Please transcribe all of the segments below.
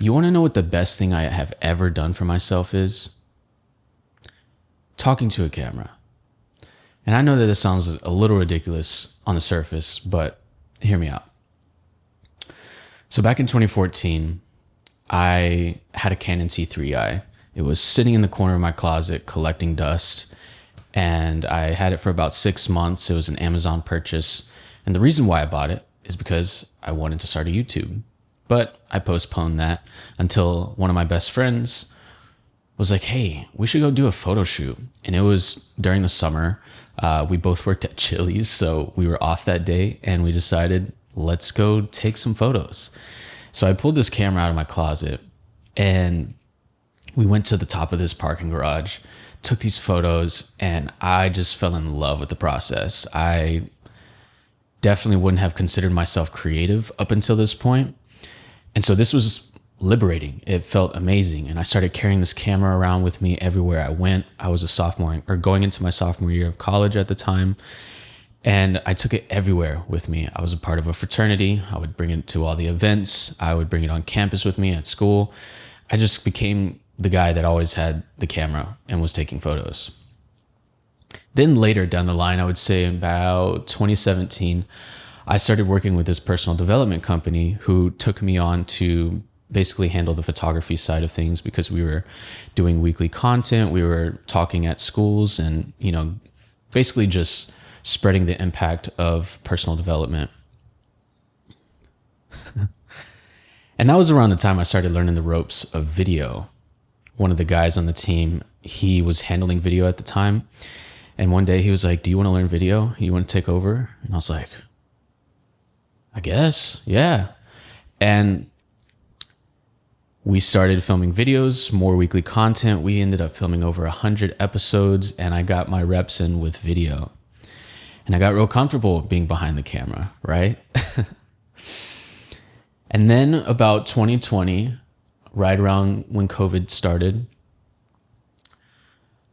You want to know what the best thing I have ever done for myself is? Talking to a camera. And I know that this sounds a little ridiculous on the surface, but hear me out. So back in 2014, I had a Canon T3i. It was sitting in the corner of my closet collecting dust, and I had it for about 6 months. It was an Amazon purchase. And the reason why I bought it is because I wanted to start a YouTube. But I postponed that until one of my best friends was like, hey, we should go do a photo shoot. And it was during the summer. We both worked at Chili's, so we were off that day, and we decided, let's go take some photos. So I pulled this camera out of my closet, and we went to the top of this parking garage, took these photos, and I just fell in love with the process. I definitely wouldn't have considered myself creative up until this point. And so this was liberating. It felt amazing. And I started carrying this camera around with me everywhere I went. I was a sophomore, or going into my sophomore year of college at the time. And I took it everywhere with me. I was a part of a fraternity. I would bring it to all the events. I would bring it on campus with me at school. I just became the guy that always had the camera and was taking photos. Then later down the line, I would say about 2017, I started working with this personal development company who took me on to basically handle the photography side of things, because we were doing weekly content. We were talking at schools and, basically just spreading the impact of personal development. And that was around the time I started learning the ropes of video. One of the guys on the team, he was handling video at the time. And one day he was like, do you want to learn video? You want to take over? And I was like, I guess, yeah. And we started filming videos, more weekly content. We ended up filming over 100 episodes, and I got my reps in with video. And I got real comfortable being behind the camera, right? And then about 2020, right around when COVID started,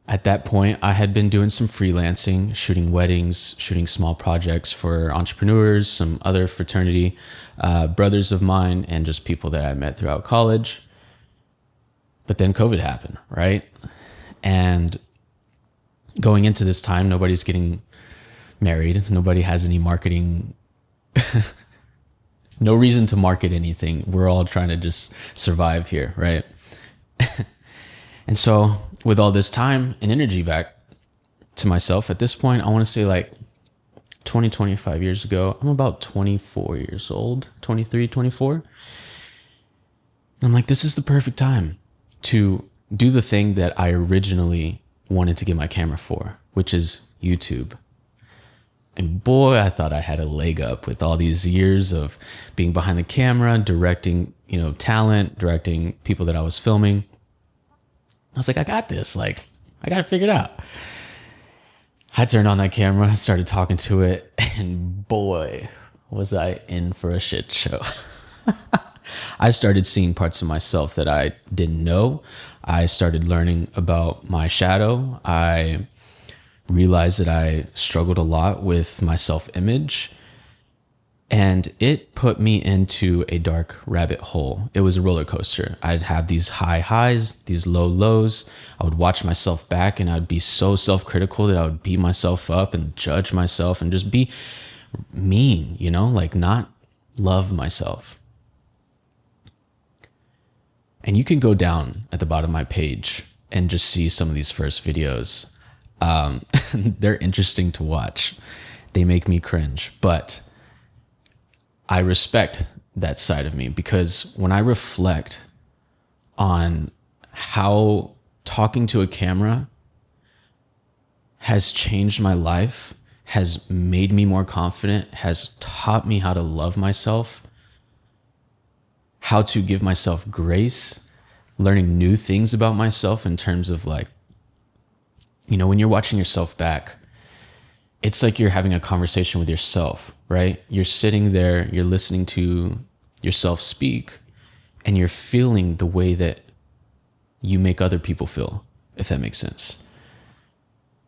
at that point, I had been doing some freelancing, shooting weddings, shooting small projects for entrepreneurs, some other fraternity brothers of mine, and just people that I met throughout college. But then COVID happened, right? And going into this time, nobody's getting married. Nobody has any marketing, no reason to market anything. We're all trying to just survive here, right? And so with all this time and energy back to myself at this point, I want to say like 20, 25 years ago, I'm about 24 years old, 23, 24. And I'm like, this is the perfect time to do the thing that I originally wanted to get my camera for, which is YouTube. And boy, I thought I had a leg up with all these years of being behind the camera, directing, talent, directing people that I was filming. I was like, I got this. Like, I got it figured out. I turned on that camera, started talking to it, and boy, was I in for a shit show. I started seeing parts of myself that I didn't know. I started learning about my shadow. I realized that I struggled a lot with my self-image. And it put me into a dark rabbit hole. It was a roller coaster. I'd have these high highs, these low lows. I would watch myself back, and I'd be so self-critical that I would beat myself up and judge myself and just be mean, like not love myself. And you can go down at the bottom of my page and just see some of these first videos. They're interesting to watch. They make me cringe, but I respect that side of me, because when I reflect on how talking to a camera has changed my life, has made me more confident, has taught me how to love myself, how to give myself grace, learning new things about myself in terms of like, when you're watching yourself back, it's like you're having a conversation with yourself, right? You're sitting there, you're listening to yourself speak, and you're feeling the way that you make other people feel, if that makes sense.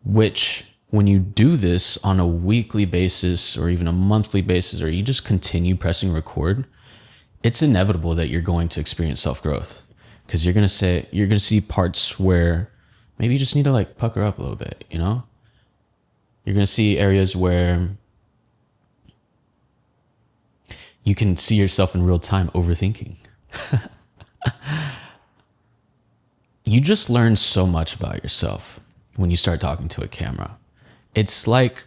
Which, when you do this on a weekly basis or even a monthly basis, or you just continue pressing record, it's inevitable that you're going to experience self-growth, because you're going to see parts where maybe you just need to like pucker up a little bit, you know? You're going to see areas where you can see yourself in real time overthinking. You just learn so much about yourself when you start talking to a camera. It's like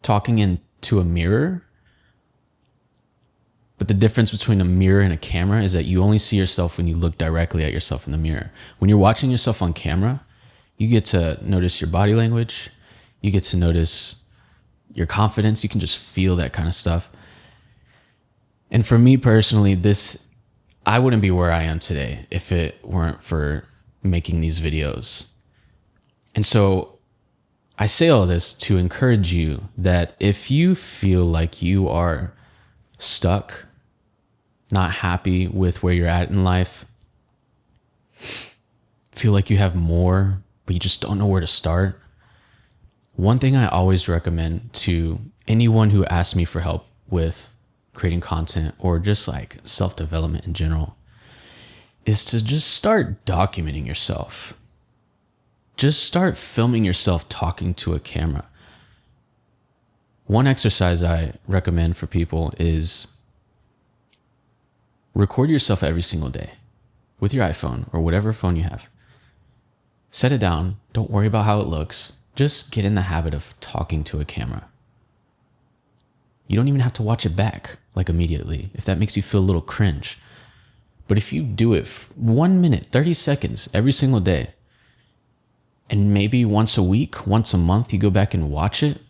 talking into a mirror. But the difference between a mirror and a camera is that you only see yourself when you look directly at yourself in the mirror. When you're watching yourself on camera, you get to notice your body language. You get to notice your confidence. You can just feel that kind of stuff. And for me personally, I wouldn't be where I am today if it weren't for making these videos. And so I say all this to encourage you that if you feel like you are stuck, not happy with where you're at in life, feel like you have more, but you just don't know where to start, one thing I always recommend to anyone who asks me for help with creating content or just like self-development in general is to just start documenting yourself. Just start filming yourself talking to a camera. One exercise I recommend for people is record yourself every single day with your iPhone or whatever phone you have. Set it down. Don't worry about how it looks. Just get in the habit of talking to a camera. You don't even have to watch it back like immediately if that makes you feel a little cringe. But if you do it 1 minute, 30 seconds every single day, and maybe once a week, once a month, you go back and watch it,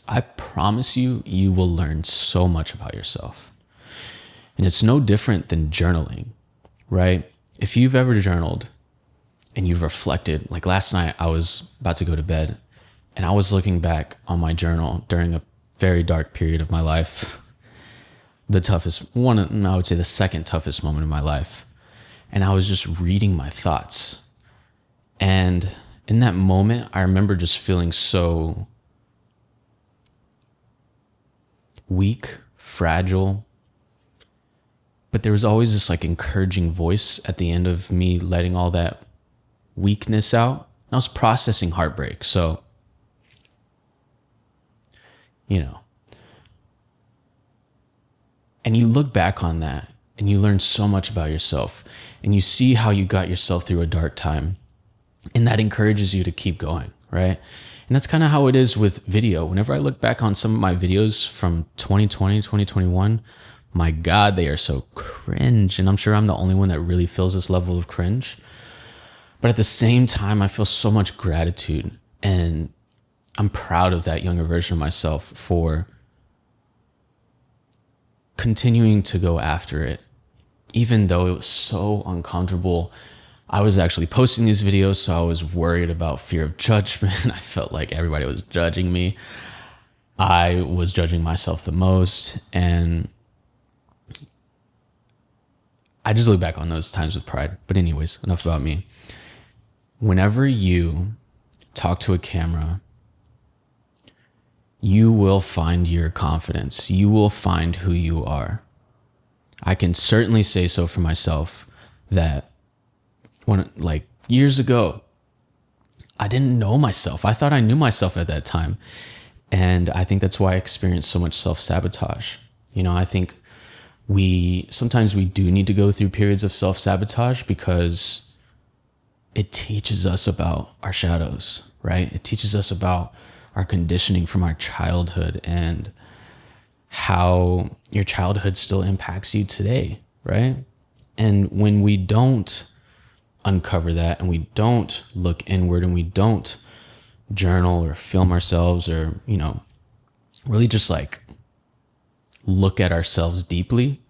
I promise you, you will learn so much about yourself. And it's no different than journaling, right? If you've ever journaled and you've reflected, like last night, I was about to go to bed and I was looking back on my journal during a very dark period of my life. I would say the second toughest moment of my life. And I was just reading my thoughts. And in that moment, I remember just feeling so weak, fragile. But there was always this like encouraging voice at the end of me letting all that weakness out. And I was processing heartbreak. So, and you look back on that and you learn so much about yourself and you see how you got yourself through a dark time. And that encourages you to keep going, right? And that's kind of how it is with video. Whenever I look back on some of my videos from 2020, 2021, my God, they are so cringe. And I'm sure I'm the only one that really feels this level of cringe. But at the same time, I feel so much gratitude. And I'm proud of that younger version of myself for continuing to go after it. Even though it was so uncomfortable, I was actually posting these videos, so I was worried about fear of judgment. I felt like everybody was judging me. I was judging myself the most. And I just look back on those times with pride. But anyways, enough about me. Whenever you talk to a camera, you will find your confidence. You will find who you are. I can certainly say so for myself that like years ago, I didn't know myself. I thought I knew myself at that time. And I think that's why I experienced so much self-sabotage. I think sometimes we do need to go through periods of self-sabotage because it teaches us about our shadows, right? It teaches us about our conditioning from our childhood and how your childhood still impacts you today, right? And when we don't uncover that and we don't look inward and we don't journal or film ourselves or, really just like look at ourselves deeply,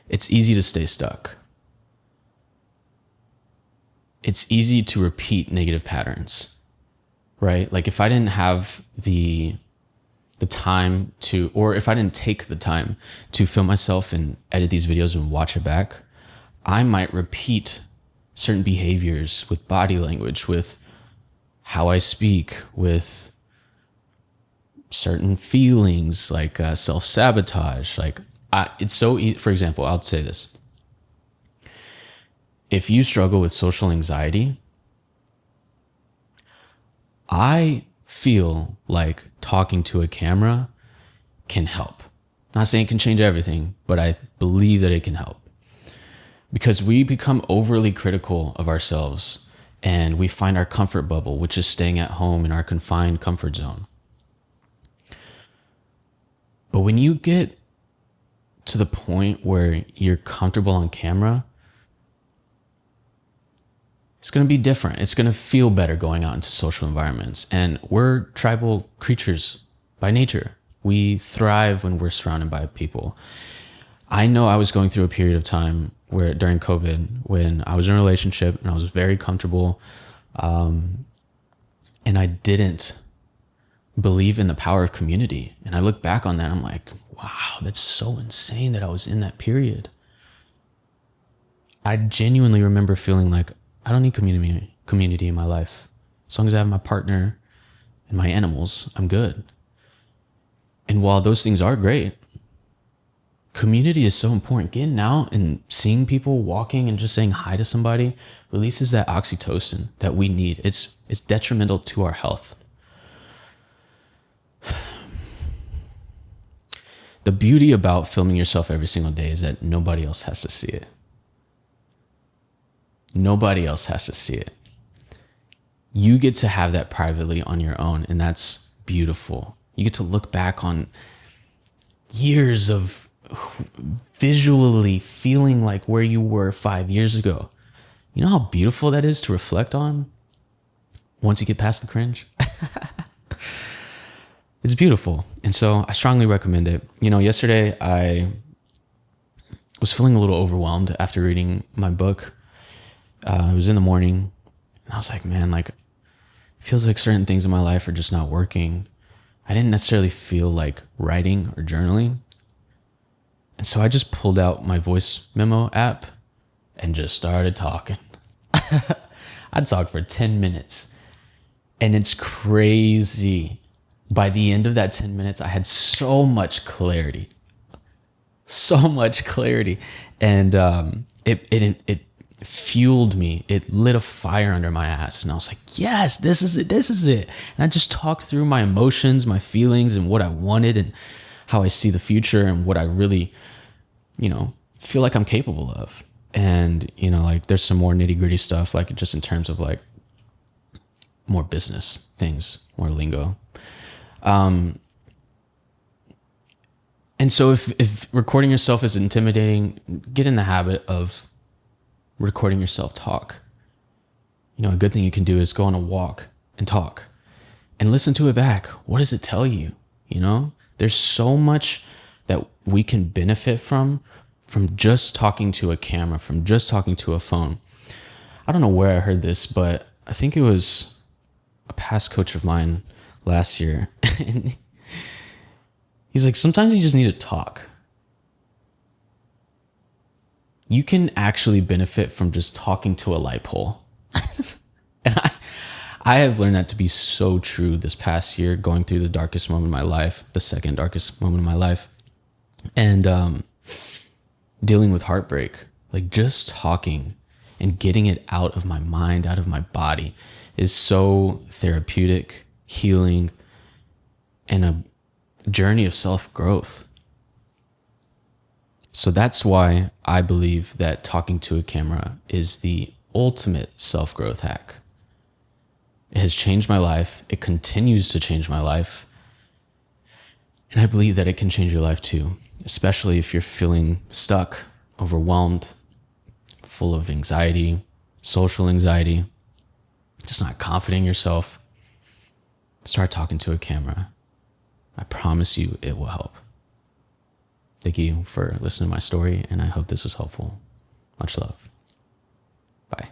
it's easy to stay stuck. It's easy to repeat negative patterns, right? Like if I didn't have the time to, or if I didn't take the time to film myself and edit these videos and watch it back, I might repeat certain behaviors with body language, with how I speak, with certain feelings like self-sabotage. Like it's so for example, I'll say this. If you struggle with social anxiety, I feel like talking to a camera can help. Not saying it can change everything, but I believe that it can help. Because we become overly critical of ourselves and we find our comfort bubble, which is staying at home in our confined comfort zone. But when you get to the point where you're comfortable on camera, it's going to be different. It's going to feel better going out into social environments. And we're tribal creatures by nature. We thrive when we're surrounded by people. I know I was going through a period of time where during COVID, when I was in a relationship and I was very comfortable, and I didn't believe in the power of community. And I look back on that, I'm like, wow, that's so insane that I was in that period. I genuinely remember feeling like I don't need community in my life. As long as I have my partner and my animals, I'm good. And while those things are great, community is so important. Getting out and seeing people, walking and just saying hi to somebody releases that oxytocin that we need. It's detrimental to our health. The beauty about filming yourself every single day is that nobody else has to see it. Nobody else has to see it. You get to have that privately on your own, and that's beautiful. You get to look back on years of visually feeling like where you were 5 years ago. You know how beautiful that is to reflect on once you get past the cringe? It's beautiful. And so I strongly recommend it. Yesterday I was feeling a little overwhelmed after reading my book. It was in the morning and I was like, man, like, it feels like certain things in my life are just not working. I didn't necessarily feel like writing or journaling. And so I just pulled out my voice memo app and just started talking. I'd talk for 10 minutes and it's crazy. By the end of that 10 minutes, I had so much clarity. And it fueled me. It lit a fire under my ass. And I was like, yes, this is it. And I just talked through my emotions, my feelings, and what I wanted and how I see the future and what I really, feel like I'm capable of. And, like there's some more nitty gritty stuff, like just in terms of like more business things, more lingo. And so if recording yourself is intimidating, get in the habit of recording yourself talk. A good thing you can do is go on a walk and talk and listen to it back. What does it tell you? There's so much that we can benefit from just talking to a camera, from just talking to a phone. I don't know where I heard this, but I think it was a past coach of mine last year. And he's like, sometimes you just need to talk. You can actually benefit from just talking to a light pole. And I have learned that to be so true this past year, going through the darkest moment of my life, the second darkest moment of my life, and dealing with heartbreak. Like just talking and getting it out of my mind, out of my body is so therapeutic, healing, and a journey of self-growth. So that's why I believe that talking to a camera is the ultimate self-growth hack. It has changed my life. It continues to change my life. And I believe that it can change your life too, especially if you're feeling stuck, overwhelmed, full of anxiety, social anxiety, just not confident in yourself. Start talking to a camera. I promise you it will help. Thank you for listening to my story, and I hope this was helpful. Much love. Bye.